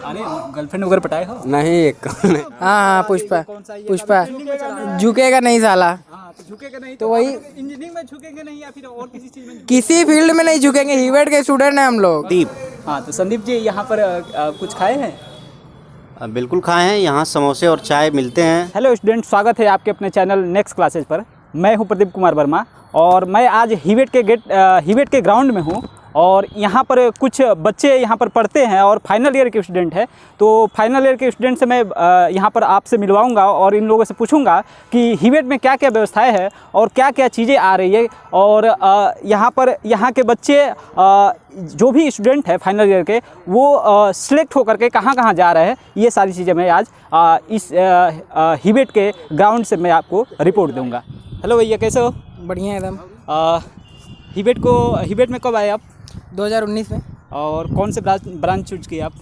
अरे गर्लफ्रेंड वगैरह पटाए हो? नहीं एक हाँ पुष्पा पुष्पा झुकेगा नहीं साला। हाँ, तो झुकेगा नहीं तो वही इंजीनियरिंग में झुकेंगे नहीं या फिर और किसी चीज में? किसी फील्ड में नहीं झुकेंगे, हीवेट के स्टूडेंट हैं हम लोग। हाँ, तो संदीप जी यहाँ पर कुछ खाए हैं? बिल्कुल खाए हैं, यहाँ समोसे और चाय मिलते हैं। हेलो स्टूडेंट, स्वागत है आपके अपने चैनल नेक्स्ट क्लासेज पर। मैं हूं प्रदीप कुमार वर्मा और मैं आज हीवेट के ग्राउंड में हूं और यहाँ पर कुछ बच्चे यहाँ पर पढ़ते हैं और फाइनल ईयर के स्टूडेंट हैं। तो फाइनल ईयर के स्टूडेंट से मैं यहाँ पर आपसे मिलवाऊंगा और इन लोगों से पूछूंगा कि हीवेट में क्या क्या व्यवस्थाएं हैं और क्या क्या चीज़ें आ रही है और यहाँ के बच्चे जो भी स्टूडेंट है फाइनल ईयर के वो सिलेक्ट होकर के कहाँ कहाँ जा रहे हैं, ये सारी चीज़ें मैं आज इस हीवेट के ग्राउंड से मैं आपको रिपोर्ट दूँगा। हेलो भैया, कैसे हो? बढ़िया एकदम। हीवेट में कब आए आप? 2019 में। और कौन से ब्रांच चूज किए आप?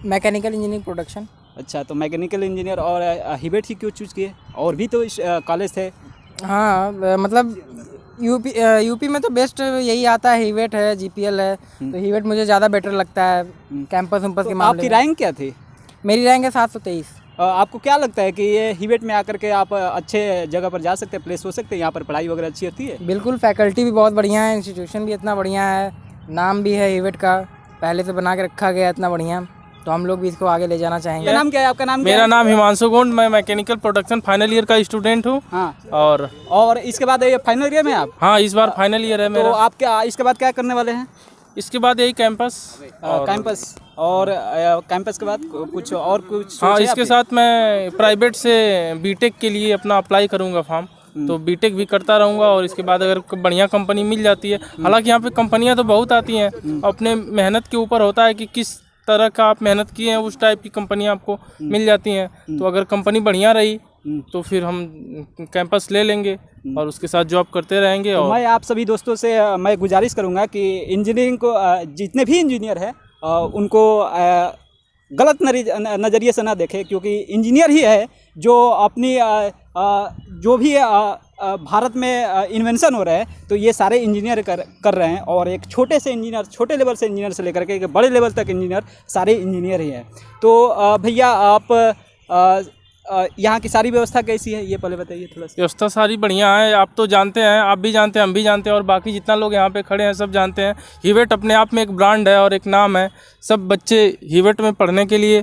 Mechanical engineering production. अच्छा, तो मैकेनिकल इंजीनियर और हीवेट ही क्यों चूज किए? और भी तो कॉलेज थे। हाँ मतलब यूपी में तो बेस्ट यही आता है, हीवेट है, जीपीएल है। तो हीवेट मुझे ज़्यादा बेटर लगता है कैंपस वैम्पस के मामले आपकी में। रैंक क्या थी? मेरी रैंक है 723। आपको क्या लगता है कि ये हीवेट में आकर के आप अच्छे जगह पर जा सकते हैं, प्लेस हो सकते हैं, यहाँ पर पढ़ाई वगैरह अच्छी होती है? बिल्कुल, फैकल्टी भी बहुत बढ़िया है, इंस्टीट्यूशन भी इतना बढ़िया है, नाम भी है हीवेट का, पहले से बना के रखा गया इतना बढ़िया। तो हम लोग भी इसको आगे ले जाना चाहेंगे। क्या नाम क्या है आपका? नाम क्या मेरा है? नाम हिमांशु गोंड, मैं मैकेनिकल प्रोडक्शन फाइनल ईयर का स्टूडेंट हूँ। हाँ, और इसके बाद ये फाइनल ईयर में आप? हाँ, इस बार फाइनल ईयर है तो मेरा। आप क्या इसके बाद क्या करने वाले हैं? इसके बाद यही कैंपस कैंपस के बाद कुछ और कुछ हाँ, सोच है इसके आपकी? साथ मैं प्राइवेट से बीटेक के लिए अपना अप्लाई करूँगा फॉर्म, तो बीटेक भी करता रहूँगा। और इसके बाद अगर बढ़िया कंपनी मिल जाती है, हालांकि यहाँ पे कंपनियाँ तो बहुत आती हैं, अपने मेहनत के ऊपर होता है कि किस तरह का आप मेहनत किए हैं, उस टाइप की कंपनियाँ आपको मिल जाती हैं। तो अगर कंपनी बढ़िया रही तो फिर हम कैंपस ले लेंगे और उसके साथ जॉब करते रहेंगे। तो और मैं आप सभी दोस्तों से मैं गुजारिश करूंगा कि इंजीनियरिंग को जितने भी इंजीनियर हैं उनको गलत नज़रिए से ना देखें, क्योंकि इंजीनियर ही है जो अपनी जो भी भारत में इन्वेंशन हो रहा है तो ये सारे इंजीनियर कर रहे हैं। और एक छोटे से इंजीनियर, छोटे लेवल से इंजीनियर से लेकर के एक बड़े लेवल तक इंजीनियर, सारे इंजीनियर ही हैं। तो भैया आप यहाँ की सारी व्यवस्था कैसी है ये पहले बताइए थोड़ा सा। व्यवस्था सारी बढ़िया है, आप तो जानते हैं, आप भी जानते हैं, हम भी जानते हैं और बाकी जितना लोग यहाँ पे खड़े हैं सब जानते हैं। हीवेट अपने आप में एक ब्रांड है और एक नाम है। सब बच्चे हीवेट में पढ़ने के लिए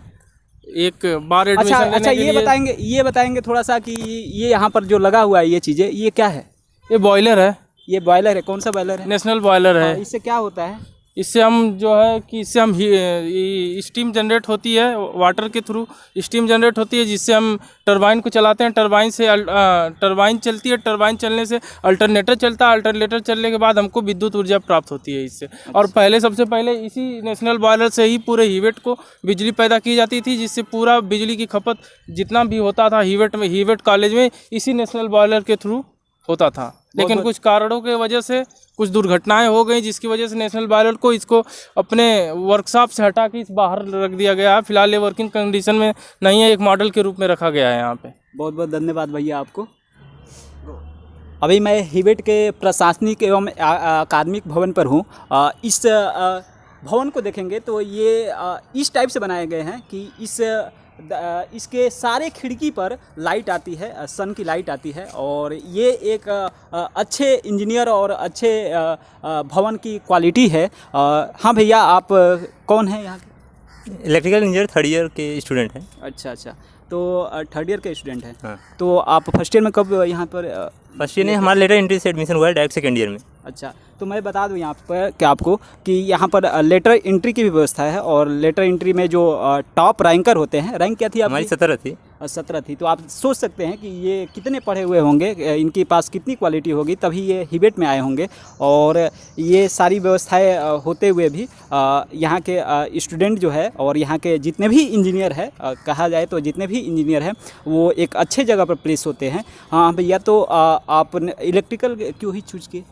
एक बार एडमिशन लेने के लिए। ये बताएंगे थोड़ा सा कि ये यहाँ पर जो लगा हुआ है ये चीज़ें, ये क्या है? ये बॉयलर है। ये बॉयलर है? कौन सा बॉयलर है? नेशनल बॉयलर है। इससे क्या होता है? इससे हम जो है कि इससे हम स्टीम जनरेट होती है, वाटर के थ्रू स्टीम जनरेट होती है, जिससे हम टरबाइन को चलाते हैं। टरबाइन से टरबाइन चलती है, टरबाइन चलने से अल्टरनेटर चलता है, अल्टरनेटर चलने के बाद हमको विद्युत ऊर्जा प्राप्त होती है इससे। और सबसे पहले इसी नेशनल बॉयलर से ही पूरे हीवेट को बिजली पैदा की जाती थी, जिससे पूरा बिजली की खपत जितना भी होता था हीवेट कॉलेज में इसी नेशनल बॉयलर के थ्रू होता था। लेकिन कुछ कारणों के वजह से कुछ दुर्घटनाएं हो गई, जिसकी वजह से नेशनल बॉयलर को इसको अपने वर्कशॉप से हटा के इस बाहर रख दिया गया है। फिलहाल ये वर्किंग कंडीशन में नहीं है, एक मॉडल के रूप में रखा गया है यहाँ पे। बहुत बहुत धन्यवाद भैया आपको। अभी मैं हीवेट के प्रशासनिक एवं अकादमिक भवन पर हूँ। इस भवन को देखेंगे तो ये इस टाइप से बनाए गए हैं कि इसके सारे खिड़की पर लाइट आती है, सन की लाइट आती है। और ये एक अच्छे इंजीनियर और अच्छे भवन की क्वालिटी है। हाँ भैया, आप कौन हैं यहाँ के? इलेक्ट्रिकल इंजीनियर थर्ड ईयर के स्टूडेंट हैं। अच्छा, तो थर्ड ईयर के स्टूडेंट हैं। हाँ। तो आप फर्स्ट ईयर में कब यहाँ पर? फर्स्ट ईयर में हमारा लेटर एंट्री से एडमिशन हुआ है, डायरेक्ट सेकेंड ईयर में। अच्छा, तो मैं बता दूं यहाँ पर कि आपको कि यहाँ पर लेटर एंट्री की भी व्यवस्था है। और लेटर एंट्री में जो टॉप रैंकर होते हैं, रैंक क्या थी आपकी? हमारी 17 थी। 17 थी। तो आप सोच सकते हैं कि ये कितने पढ़े हुए होंगे, इनके पास कितनी क्वालिटी होगी, तभी ये हीवेट में आए होंगे। और ये सारी व्यवस्थाएं होते हुए भी यहाँ के स्टूडेंट जो है और यहाँ के जितने भी इंजीनियर है, कहा जाए तो जितने भी इंजीनियर हैं वो एक अच्छे जगह पर प्लेस होते हैं। हाँ भैया, तो आप इलेक्ट्रिकल क्यों ही चूज किए?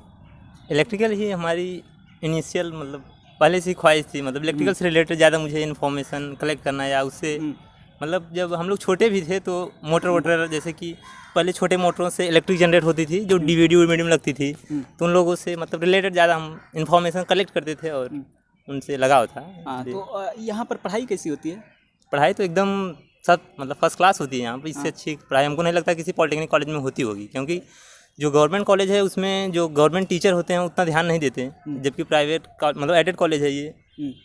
इलेक्ट्रिकल ही हमारी इनिशियल मतलब पहले से ख्वाहिश थी। मतलब इलेक्ट्रिकल से रिलेटेड ज़्यादा मुझे इन्फॉर्मेशन कलेक्ट करना, या उससे मतलब जब हम लोग छोटे भी थे तो मोटर वोटर, जैसे कि पहले छोटे मोटरों से इलेक्ट्रिक जनरेट होती थी जो डीवीडी में लगती थी, तो उन लोगों से मतलब रिलेटेड ज़्यादा हम इन्फॉर्मेशन कलेक्ट करते थे और उनसे लगाव था। हाँ, तो यहाँ पर पढ़ाई कैसी होती है? पढ़ाई तो एकदम सब मतलब फर्स्ट क्लास होती है यहाँ पर। इससे अच्छी पढ़ाई हमको नहीं लगता किसी पॉलिटेक्निक कॉलेज में होती होगी, क्योंकि जो गवर्नमेंट कॉलेज है उसमें जो गवर्नमेंट टीचर होते हैं उतना ध्यान नहीं देते हैं, जबकि प्राइवेट मतलब एडेड कॉलेज है ये,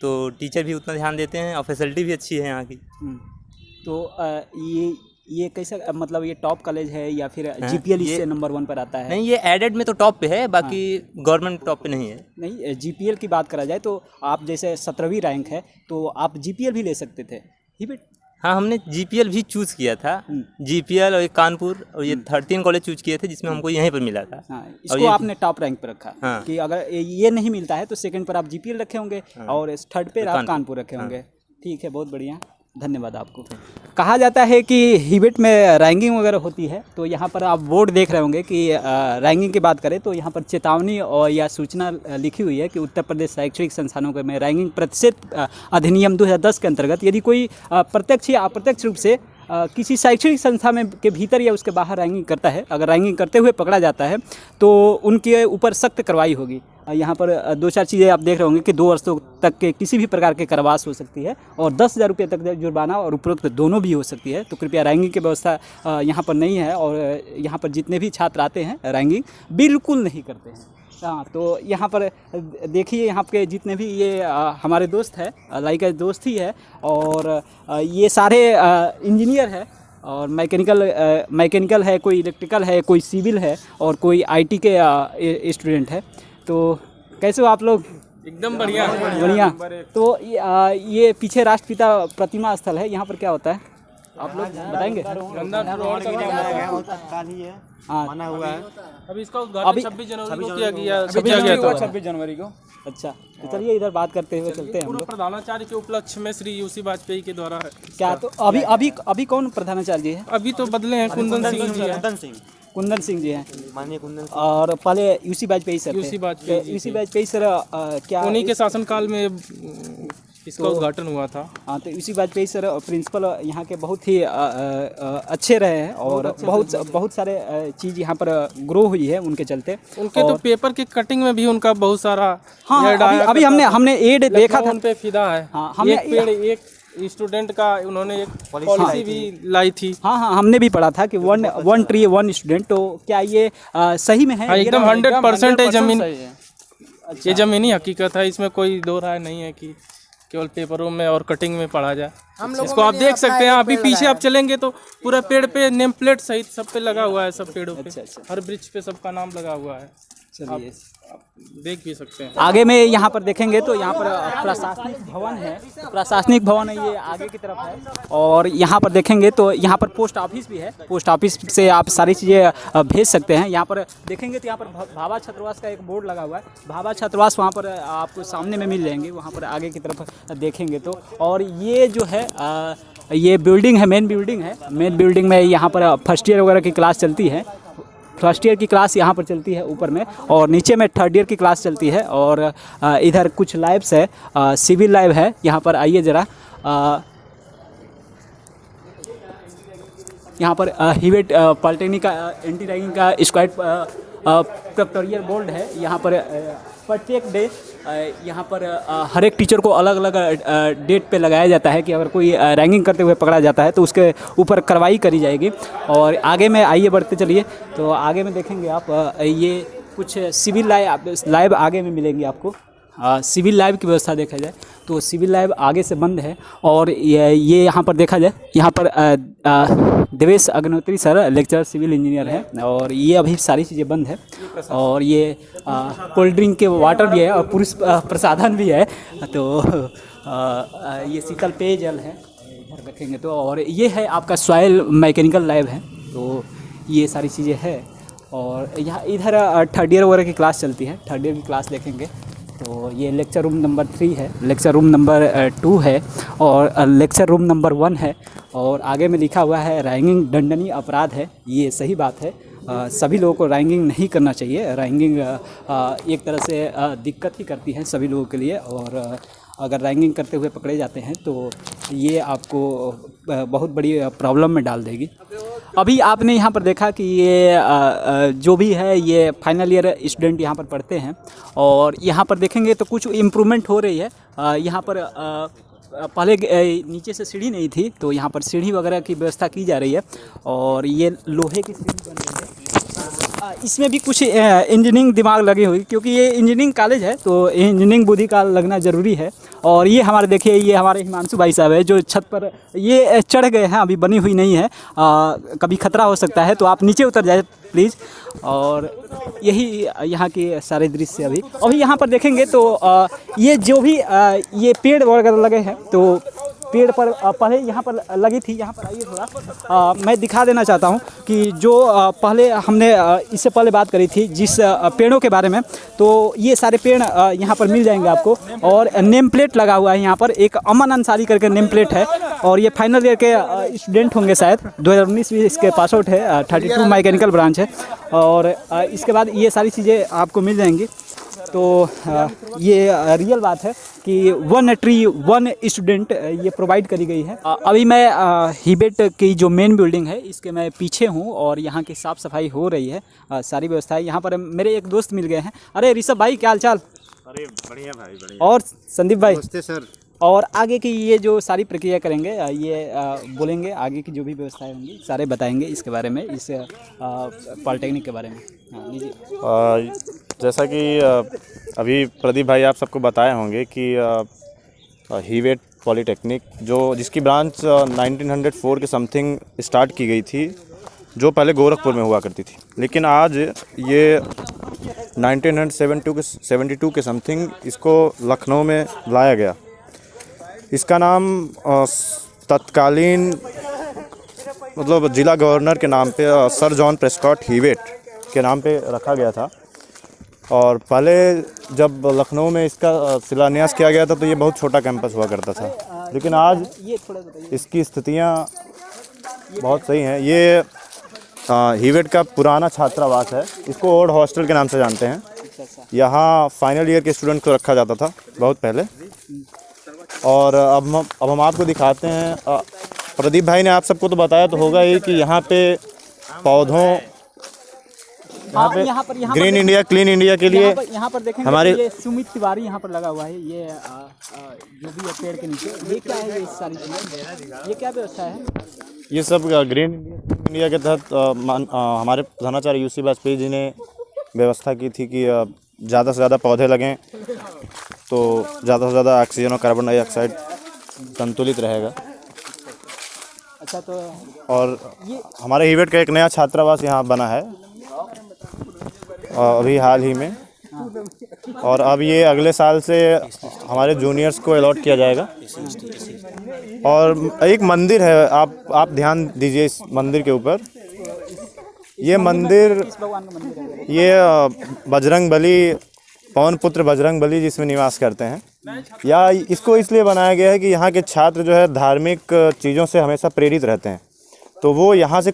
तो टीचर भी उतना ध्यान देते हैं और फैसिलिटी भी अच्छी है यहाँ की। तो ये कैसा मतलब ये टॉप कॉलेज है या फिर जीपीएल इससे नंबर 1 पर आता है? नहीं, ये एडेड में तो टॉप पे है, बाकी गवर्नमेंट टॉप पे नहीं है। नहीं, जीपीएल की बात करा जाए तो आप जैसे 17वीं रैंक है तो आप जीपीएल भी ले सकते थे हिवेट? हाँ, हमने जीपीएल भी चूज़ किया था, जीपीएल और कानपुर और ये 13 कॉलेज चूज किए थे जिसमें हमको यहीं पर मिला था। हाँ, इसको आपने टॉप रैंक पर रखा। हाँ। कि अगर ये नहीं मिलता है तो सेकंड पर आप जीपीएल रखे होंगे और थर्ड पे आप कानपुर रखे होंगे। ठीक है, बहुत बढ़िया, धन्यवाद आपको। कहा जाता है कि हिवेट में रैंकिंग वगैरह होती है, तो यहाँ पर आप बोर्ड देख रहे होंगे कि रैंकिंग की बात करें तो यहाँ पर चेतावनी और या सूचना लिखी हुई है कि उत्तर प्रदेश शैक्षणिक संस्थानों में रैंकिंग प्रतिशत अधिनियम 2010 के अंतर्गत यदि कोई प्रत्यक्ष या अप्रत्यक्ष रूप से किसी शैक्षणिक संस्था में के भीतर या उसके बाहर रैंकिंग करता है, अगर रैंकिंग करते हुए पकड़ा जाता है तो उनके ऊपर सख्त कार्रवाई होगी। यहाँ पर 2-4 चीज़ें आप देख रहे होंगे कि 2 वर्षों तक के किसी भी प्रकार के कारावास हो सकती है और 10,000 रुपये तक जुर्माना और उपरोक्त दोनों भी हो सकती है। तो कृपया रैंकिंग की व्यवस्था यहाँ पर नहीं है और यहाँ पर जितने भी छात्र आते हैं रैंकिंग बिल्कुल नहीं करते हैं। हाँ, तो यहाँ पर देखिए, यहाँ के जितने भी ये हमारे दोस्त है, लाइक दोस्त ही है और ये सारे इंजीनियर है और मैकेनिकल है, कोई इलेक्ट्रिकल है, कोई सिविल है और कोई आईटी के स्टूडेंट है। तो कैसे हो आप लोग? एकदम बढ़िया बढ़िया। तो ये पीछे राष्ट्रपिता प्रतिमा स्थल है, यहाँ पर क्या होता है आप लोग बताएंगे? हाँ, माना हुआ है। अभी इसका उद्घाटन 26 जनवरी को किया गया 26 जनवरी को। अच्छा, तो चलिए इधर बात करते हुए चलते हैं हम लोग। प्रधानाचार्य के उपलक्ष्य में श्री यूसी वाजपेयी के द्वारा क्या तो अभी कौन प्रधानाचार्य जी है? अभी तो बदले हैं, कुंदन सिंह जी हैं। कुंदन सिंह जी हैं, माननीय कुंदन सिंह। और पहले यूसी वाजपेयी सर थे। यूसी वाजपेयी सर क्या उन्हीं के शासनकाल में इसका उद्घाटन हुआ था। हाँ, तो यूसी वाजपेयी सर प्रिंसिपल यहाँ के बहुत ही अच्छे रहे हैं और बहुत सारे चीज़ यहाँ पर ग्रो हुई है उनके चलते। उनके तो पेपर के कटिंग में भी उनका बहुत सारा हाँ, अभी हमने एड देखा था उन पे फिदा है। हाँ, हमने एक पेड़ एक स्टूडेंट का उन्होंने एक पॉलिसी भी लाई थी। हाँ, हमने भी पढ़ा था कि वन ट्री 1 स्टूडेंट। तो क्या ये सही में है? हाँ, एकदम 100% जमीन, ये जमीनी हकीकत है, इसमें कोई दो राय नहीं है कि केवल पेपरों में और कटिंग में पढ़ा जाए। इसको आप देख सकते हैं, अभी पीछे आप चलेंगे तो पूरा पेड़ पे नेम प्लेट सहित सब पे लगा हुआ है, सब पेड़ों पे, हर वृक्ष पे सबका नाम लगा हुआ है। चलिए आप देख भी सकते हैं। आगे में यहाँ पर देखेंगे तो यहाँ पर प्रशासनिक भवन है, प्रशासनिक भवन है, ये आगे की तरफ है। और यहाँ पर देखेंगे तो यहाँ पर पोस्ट ऑफिस भी है, पोस्ट ऑफिस से आप सारी चीज़ें भेज सकते हैं। यहाँ पर देखेंगे तो यहाँ पर भाभा छात्रावास का एक बोर्ड लगा हुआ है, भाभा छात्रावास वहाँ पर आपको सामने में मिल जाएंगे, वहाँ पर आगे की तरफ देखेंगे तो। और ये जो है ये बिल्डिंग है, मेन बिल्डिंग है। मेन बिल्डिंग में यहाँ पर फर्स्ट ईयर वगैरह की क्लास चलती है, फर्स्ट ईयर की क्लास यहाँ पर चलती है ऊपर में, और नीचे में थर्ड ईयर की क्लास चलती है। और इधर कुछ लैब्स है, सिविल लैब है। यहाँ पर आइए ज़रा, यहाँ पर हिवेट पॉलिटेक्निक का एंटी रैगिंग का स्क्वाड प्रेक्टोरियल बोर्ड है। यहाँ पर प्रत्येक डे यहाँ पर हर एक टीचर को अलग अलग डेट पे लगाया जाता है कि अगर कोई रैंकिंग करते हुए पकड़ा जाता है तो उसके ऊपर कार्रवाई करी जाएगी। और आगे में आइए बढ़ते चलिए, तो आगे में देखेंगे आप ये कुछ सिविल लाइव आगे में मिलेंगी आपको। सिविल लाइव की व्यवस्था देखा जाए तो सिविल लाइव आगे से बंद है। और ये यहाँ पर देखा जाए, यहाँ पर Devesh Agnihotri sir lecturer civil engineer है, और ये अभी सारी चीज़ें बंद है। और ये कोल्ड ड्रिंक के वाटर भी है और पुरुष प्रसाधन भी है। तो ये शीतल पेयजल है इधर रखेंगे तो। और ये है आपका सॉइल मैकेनिकल लैब है, तो ये सारी चीज़ें है। और यहाँ इधर थर्ड ईयर वगैरह की क्लास चलती है, थर्ड ईयर की क्लास देखेंगे तो ये लेक्चर रूम नंबर 3 है, लेक्चर रूम नंबर 2 है और लेक्चर रूम नंबर 1 है। और आगे में लिखा हुआ है रैंकिंग दंडनीय अपराध है। ये सही बात है, सभी लोगों को रैंकिंग नहीं करना चाहिए। रैंकिंग एक तरह से दिक्कत ही करती है सभी लोगों के लिए, और अगर रैंकिंग करते हुए पकड़े जाते हैं तो ये आपको बहुत बड़ी प्रॉब्लम में डाल देगी। अभी आपने यहाँ पर देखा कि ये जो भी है ये फाइनल ईयर स्टूडेंट यहाँ पर पढ़ते हैं, और यहाँ पर देखेंगे तो कुछ इम्प्रूवमेंट हो रही है। यहाँ पर पहले नीचे से सीढ़ी नहीं थी, तो यहाँ पर सीढ़ी वगैरह की व्यवस्था की जा रही है और ये लोहे की सीढ़ी बन रही है। इसमें भी कुछ इंजीनियरिंग दिमाग लगी हुई, क्योंकि ये इंजीनियरिंग कॉलेज है तो इंजीनियरिंग बुद्धि का लगना ज़रूरी है। और ये हमारे देखिए, ये हमारे हिमांशु भाई साहब है जो छत पर ये चढ़ गए हैं, अभी बनी हुई नहीं है, कभी खतरा हो सकता है, तो आप नीचे उतर जाए प्लीज़। और यही यहाँ के सारे दृश्य अभी यहाँ पर देखेंगे तो ये जो भी ये पेड़ वगैरह लगे हैं, तो पेड़ पर पहले यहाँ पर लगी थी। यहाँ पर आइए थोड़ा, मैं दिखा देना चाहता हूँ कि जो पहले हमने इससे पहले बात करी थी जिस पेड़ों के बारे में, तो ये सारे पेड़ यहाँ पर मिल जाएंगे आपको। और नेम प्लेट लगा हुआ है यहाँ पर, एक अमन अंसारी करके नेम प्लेट है, और ये फाइनल ईयर के स्टूडेंट होंगे शायद, 2019 भी इसके पास आउट है, 32 मैकेनिकल ब्रांच है। और इसके बाद ये सारी चीज़ें आपको मिल जाएंगी। तो ये रियल बात है कि 1 ट्री 1 स्टूडेंट ये प्रोवाइड करी गई है। अभी मैं हिबेट की जो मेन बिल्डिंग है इसके मैं पीछे हूँ और यहाँ की साफ़ सफाई हो रही है, सारी व्यवस्थाएं। यहाँ पर मेरे एक दोस्त मिल गए हैं। अरे ऋषभ भाई, क्या हाल चाल? अरे बढ़िया भाई, बढ़िया। और संदीप भाई? नमस्ते सर। और आगे की ये जो सारी प्रक्रिया करेंगे, ये बोलेंगे आगे की जो भी व्यवस्थाएं होंगी सारे बताएंगे इसके बारे में, इस पॉलिटेक्निक के बारे में। हाँ लीजिए। जैसा कि अभी प्रदीप भाई आप सबको बताए होंगे कि हिवेट पॉलिटेक्निक जिसकी ब्रांच 1904 के समथिंग स्टार्ट की गई थी, जो पहले गोरखपुर में हुआ करती थी, लेकिन आज ये 1972 के समथिंग इसको लखनऊ में लाया गया। इसका नाम तत्कालीन मतलब ज़िला गवर्नर के नाम पे सर जॉन प्रेस्कॉट हिवेट के नाम पे रखा गया था। और पहले जब लखनऊ में इसका शिलान्यास किया गया था तो ये बहुत छोटा कैंपस हुआ करता था, लेकिन आज इसकी स्थितियाँ बहुत सही हैं। ये हिवेट का पुराना छात्रावास है, इसको ओल्ड हॉस्टल के नाम से जानते हैं। यहाँ फाइनल ईयर के स्टूडेंट को रखा जाता था बहुत पहले। और अब हम आपको दिखाते हैं। प्रदीप भाई ने आप सबको तो बताया तो होगा ही कि यहाँ पे पौधों, यहाँ पर ग्रीन इंडिया क्लीन इंडिया के लिए यहाँ पर देखेंगे हमारे ये सुमित तिवारी यहाँ पर लगा हुआ है। ये जो भी है पेड़ के नीचे, ये क्या है? ये सारी चीज़ें, ये क्या व्यवस्था है? ये सब ग्रीन इंडिया के तहत हमारे प्रधानाचार्य यूसी वाजपेयी जी ने व्यवस्था की थी कि ज़्यादा से ज़्यादा पौधे लगें तो ज़्यादा से ज़्यादा ऑक्सीजन और कार्बन डाइऑक्साइड संतुलित रहेगा। अच्छा, तो और हमारे हिवेट का एक नया छात्रावास यहाँ बना है अभी हाल ही में, और अब ये अगले साल से हमारे जूनियर्स को अलॉट किया जाएगा। और एक मंदिर है, आप ध्यान दीजिए इस मंदिर के ऊपर। ये मंदिर, ये बजरंग बली, पवन पुत्र बजरंग बली जिसमें निवास करते हैं, या इसको इसलिए बनाया गया है कि यहाँ के छात्र जो है धार्मिक चीज़ों से हमेशा प्रेरित रहते हैं, तो वो यहाँ से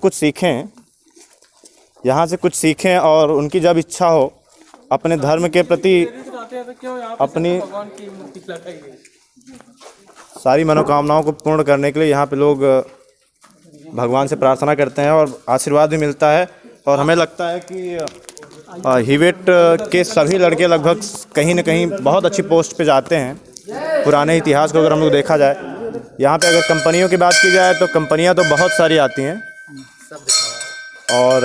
कुछ सीखें और उनकी जब इच्छा हो अपने धर्म के प्रति अपनी सारी मनोकामनाओं को पूर्ण करने के लिए यहाँ पे लोग भगवान से प्रार्थना करते हैं और आशीर्वाद भी मिलता है। और हमें लगता है कि हिवेट के सभी लड़के लगभग कहीं न कहीं बहुत अच्छी पोस्ट पे जाते हैं। पुराने इतिहास को अगर हम लोग देखा जाए, यहाँ पे अगर कंपनियों की बात की जाए तो कंपनियाँ तो बहुत सारी आती हैं और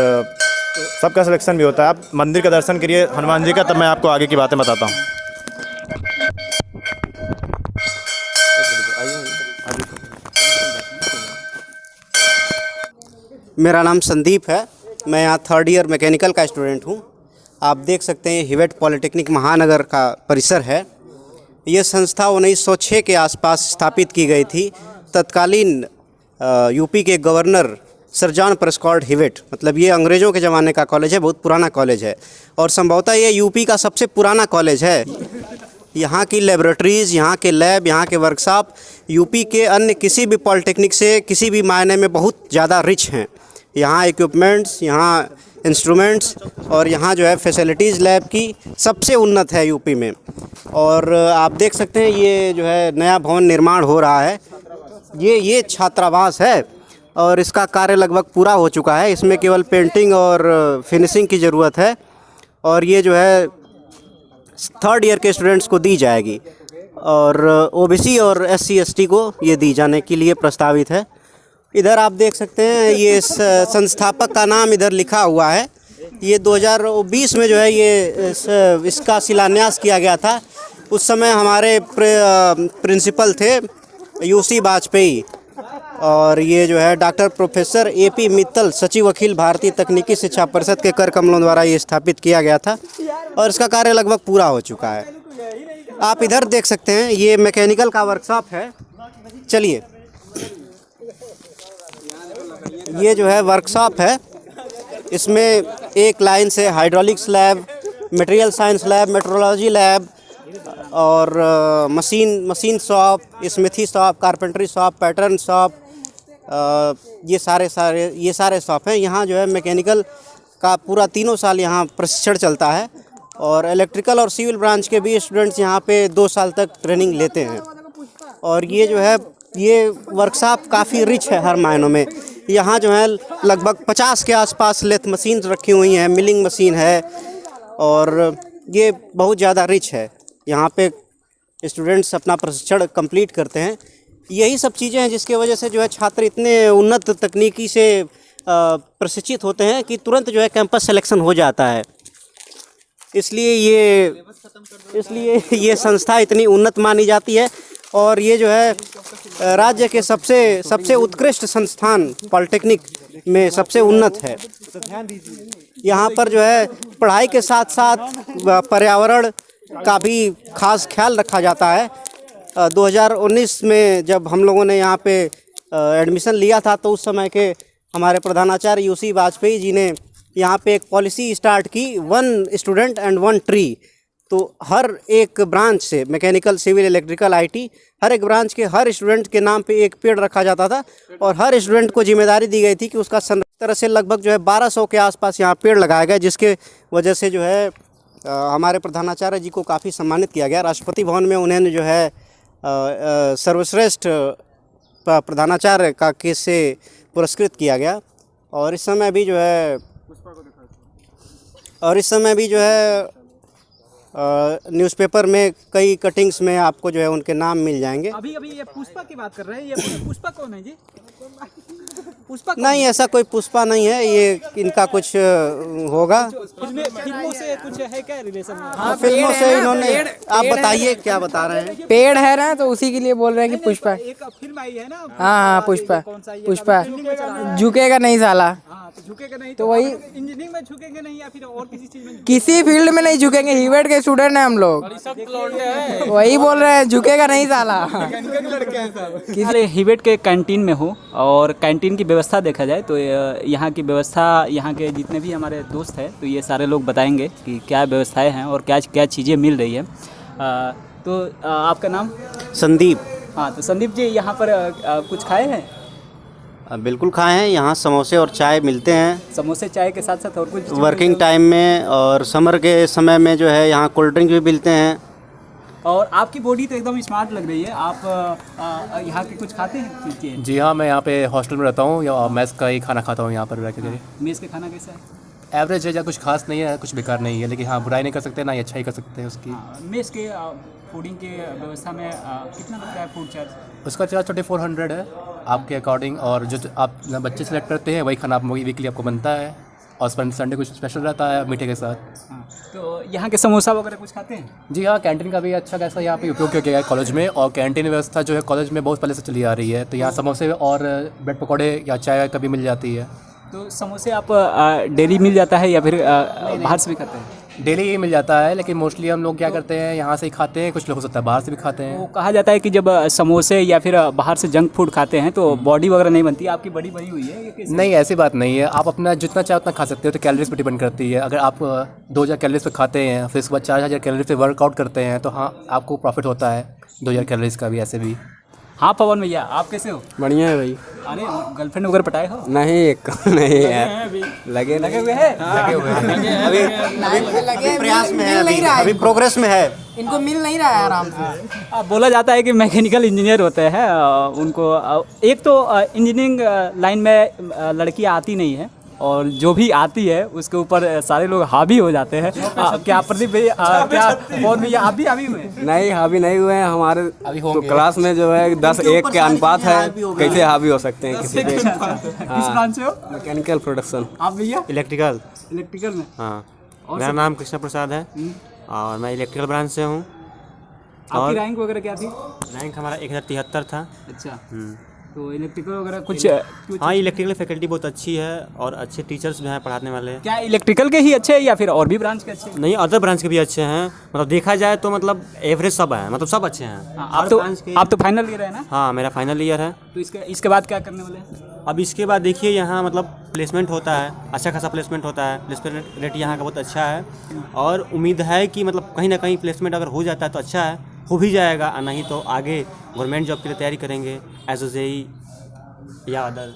सबका सिलेक्शन भी होता है। आप मंदिर का दर्शन करिए हनुमान जी का, तब मैं आपको आगे की बातें बताता हूँ। मेरा नाम संदीप है, मैं यहाँ 3rd ईयर मैकेनिकल का स्टूडेंट हूँ। आप देख सकते हैं हिवेट पॉलिटेक्निक महानगर का परिसर है। ये संस्था 1906 के आसपास स्थापित की गई थी। तत्कालीन यूपी के गवर्नर सर जॉन प्रेस्कॉट हिवेट, मतलब ये अंग्रेज़ों के ज़माने का कॉलेज है, बहुत पुराना कॉलेज है और संभवतः ये यूपी का सबसे पुराना कॉलेज है। यहाँ की लेबोरेटरीज़, यहाँ के लैब, यहाँ के वर्कशॉप यूपी के अन्य किसी भी पॉलिटेक्निक से किसी भी मायने में बहुत ज़्यादा रिच हैं। यहाँ इक्विपमेंट्स, यहाँ इंस्ट्रूमेंट्स और यहाँ जो है फैसिलिटीज़ लैब की सबसे उन्नत है यूपी में। और आप देख सकते हैं ये जो है नया भवन निर्माण हो रहा है। ये छात्रावास है और इसका कार्य लगभग पूरा हो चुका है। इसमें केवल पेंटिंग और फिनिशिंग की ज़रूरत है और ये जो है 3rd ईयर के स्टूडेंट्स को दी जाएगी। और ओबीसी और एससी एसटी को ये दी जाने के लिए प्रस्तावित है। इधर आप देख सकते हैं ये संस्थापक का नाम इधर लिखा हुआ है। ये 2020 में जो है ये इसका शिलान्यास किया गया था। उस समय हमारे प्रिंसिपल थे यूसी वाजपेयी, और ये जो है डॉक्टर प्रोफेसर एपी मित्तल, सचिव अखिल भारतीय तकनीकी शिक्षा परिषद के कर कमलों द्वारा ये स्थापित किया गया था, और इसका कार्य लगभग पूरा हो चुका है। आप इधर देख सकते हैं ये मैकेनिकल का वर्कशॉप है। चलिए, ये जो है वर्कशॉप है, इसमें एक लाइन से hydraulics lab, material science lab, metrology lab और machine shop, smithy shop, carpentry shop, pattern shop, ये सारे शॉप हैं। यहाँ जो है मैकेनिकल का पूरा 3 साल यहाँ प्रशिक्षण चलता है, और इलेक्ट्रिकल और सिविल ब्रांच के भी स्टूडेंट्स यहाँ पे 2 साल तक ट्रेनिंग लेते हैं। और ये जो है ये वर्कशॉप काफ़ी रिच है हर मायनों में। यहाँ जो है लगभग 50 के आसपास लेथ मशीन रखी हुई हैं, मिलिंग मशीन है, और ये बहुत ज़्यादा रिच है। यहाँ पे स्टूडेंट्स अपना प्रशिक्षण कंप्लीट करते हैं। यही सब चीज़ें हैं जिसके वजह से जो है छात्र इतने उन्नत तकनीकी से प्रशिक्षित होते हैं कि तुरंत जो है कैंपस सिलेक्शन हो जाता है। इसलिए ये संस्था इतनी उन्नत मानी जाती है, और ये जो है राज्य के सबसे उत्कृष्ट संस्थान पॉलिटेक्निक में सबसे उन्नत है। यहाँ पर जो है पढ़ाई के साथ साथ पर्यावरण का भी खास ख्याल रखा जाता है। 2019 में जब हम लोगों ने यहाँ पे एडमिशन लिया था, तो उस समय के हमारे प्रधानाचार्य यूसी वाजपेयी जी ने यहाँ पे एक पॉलिसी स्टार्ट की, 1 स्टूडेंट एंड 1 ट्री। तो हर एक ब्रांच से, मैकेनिकल, सिविल, इलेक्ट्रिकल, आईटी, हर एक ब्रांच के हर स्टूडेंट के नाम पे एक पेड़ रखा जाता था, और हर स्टूडेंट को जिम्मेदारी दी गई थी कि उसका तरह से लगभग जो है 1200 के आसपास यहाँ पेड़ लगाया गया, जिसके वजह से जो है हमारे प्रधानाचार्य जी को काफ़ी सम्मानित किया गया। राष्ट्रपति भवन में उन्हें जो है सर्वश्रेष्ठ प्रधानाचार्य का केस से पुरस्कृत किया गया। और इस समय भी जो है न्यूज़पेपर में कई कटिंग्स में आपको जो है उनके नाम मिल जाएंगे। अभी ये पुष्पा की बात कर रहे हैं, ये पुष्पा कौन है जी? पुष्पा नहीं, ऐसा कोई पुष्पा नहीं है, ये इनका कुछ होगा। फिल्मों से कुछ है क्या रिलेशन? हाँ, फिल्मों से इन्होंने। आप बताइए क्या बता रहे हैं? पेड़ है ना, तो उसी के लिए बोल रहे हैं कि पुष्पा। एक फिल्म आई है ना? हाँ, पुष्पा। झुकेगा नहीं साला। तो झुकेगा नहीं, तो वही इंजीनियरिंग में झुकेंगे नहीं, या फिर और किसी चीज में? किसी फील्ड में नहीं झुकेंगे। हीवेट के स्टूडेंट हैं हम लोग, वही बोल रहे हैं झुकेगा नहीं साला। अरे हीवेट के कैंटीन में हूँ, और कैंटीन की व्यवस्था देखा जाए तो यहाँ की व्यवस्था, यहाँ के जितने भी हमारे दोस्त हैं तो ये सारे लोग बताएंगे कि क्या व्यवस्थाएं हैं और क्या चीज़ें मिल रही है। तो आपका नाम? संदीप। हाँ, तो संदीप जी यहाँ पर कुछ खाए हैं? बिल्कुल खाए हैं। यहाँ समोसे और चाय मिलते हैं। समोसे चाय के साथ साथ और कुछ? वर्किंग टाइम में और समर के समय में जो है यहाँ कोल्ड ड्रिंक भी मिलते हैं। और आपकी बॉडी तो एकदम स्मार्ट लग रही है। आप यहाँ के कुछ खाते हैं चीज़ें? जी हाँ, मैं यहाँ पे हॉस्टल में रहता हूँ, या मेस का ही खाना खाता हूँ यहाँ पर रह के। मेस के खाना कैसा है? एवरेज है, या कुछ खास नहीं है, कुछ बेकार नहीं है, लेकिन हाँ बुराई नहीं कर सकते ना ही अच्छा ही कर सकते हैं उसकी। मेस के फूडिंग के व्यवस्था में कितना लगता है फूड चार्ज? उसका चार्ज 2400 है आपके अकॉर्डिंग, और जो आप बच्चे सेलेक्ट करते हैं वही खाना आप वीकली आपको बनता है, और संडे कुछ स्पेशल रहता है मीठे के साथ। हाँ, तो यहाँ के समोसा वगैरह कुछ खाते हैं? जी हाँ, कैंटीन का भी अच्छा खासा यहाँ पे उपयोग किया गया है कॉलेज में, और कैंटीन व्यवस्था जो है कॉलेज में बहुत पहले से चली आ रही है। तो यहाँ समोसे और ब्रेड पकौड़े या चाय कभी मिल जाती है। तो समोसे आप डेली मिल जाता है या फिर बाहर से भी खाते हैं? डेली ही मिल जाता है, लेकिन मोस्टली हम लोग क्या करते हैं यहाँ से ही खाते हैं, कुछ लोग हो सकता है बाहर से भी खाते हैं। वो कहा जाता है कि जब समोसे या फिर बाहर से जंक फूड खाते हैं तो बॉडी वगैरह नहीं बनती। आपकी बॉडी बनी हुई है? ये कैसे? नहीं, ऐसी बात नहीं है। आप अपना जितना चाहे उतना खा सकते हो, तो कैलोरीज पर डिपेंड करती है। अगर आप 2000 कैलोरीज पे खाते हैं, फिर उसके बाद 4000 कैलोरीज पे वर्कआउट करते हैं, तो हाँ आपको प्रॉफिट होता है 2000 कैलोरीज का भी ऐसे भी। हाँ पवन भैया, आप कैसे हो? बढ़िया है भाई। अरे गर्लफ्रेंड वगैरह पटाए हो? नहीं, एक नहीं यार, लगे हुए हैं? अभी प्रयास में है, अभी प्रोग्रेस में है। इनको मिल नहीं रहा है आराम से। बोला जाता है कि मैकेनिकल इंजीनियर होते हैं उनको एक तो इंजीनियरिंग लाइन में लड़कियां आती नहीं है, और जो भी आती है उसके ऊपर सारे लोग हावी हो जाते हैं। क्या प्रदीप भैया क्या और भैया आप भी हावी हुए? नहीं, हावी नहीं हुए हैं। हमारे तो क्लास में जो है 10-1 के अनुपात है, कैसे हावी हो सकते हैं किसी पे। किस ब्रांच से हो? Mechanical production. आप भैया? इलेक्ट्रिकल। इलेक्ट्रिकल में। हाँ, और मेरा नाम कृष्ण प्रसाद है और मैं इलेक्ट्रिकल ब्रांच से हूँ। आपकी रैंक वगैरह क्या थी? रैंक हमारा 1073 था। अच्छा, तो इलेक्ट्रिकल वगैरह कुछ हाँ, इलेक्ट्रिकल फैकल्टी बहुत अच्छी है और अच्छे टीचर्स भी हैं पढ़ाने वाले। क्या इलेक्ट्रिकल के ही अच्छे हैं या फिर और भी ब्रांच के अच्छे हैं? नहीं, अदर ब्रांच के भी अच्छे हैं। मतलब देखा जाए तो मतलब एवरेज सब है, मतलब सब अच्छे हैं। आप तो फाइनल ईयर है ना? हाँ, मेरा फाइनल ईयर है। तो इसके बाद क्या करने वाले हैं? अब इसके बाद देखिए यहाँ मतलब प्लेसमेंट होता है, अच्छा खासा प्लेसमेंट होता है। प्लेसमेंट रेट यहाँ का बहुत अच्छा है और उम्मीद है कि मतलब कहीं ना कहीं प्लेसमेंट अगर हो जाता है तो अच्छा है, हो भी जाएगा, नहीं तो आगे गवर्नमेंट जॉब के लिए तैयारी करेंगे एज ए जेई या अदर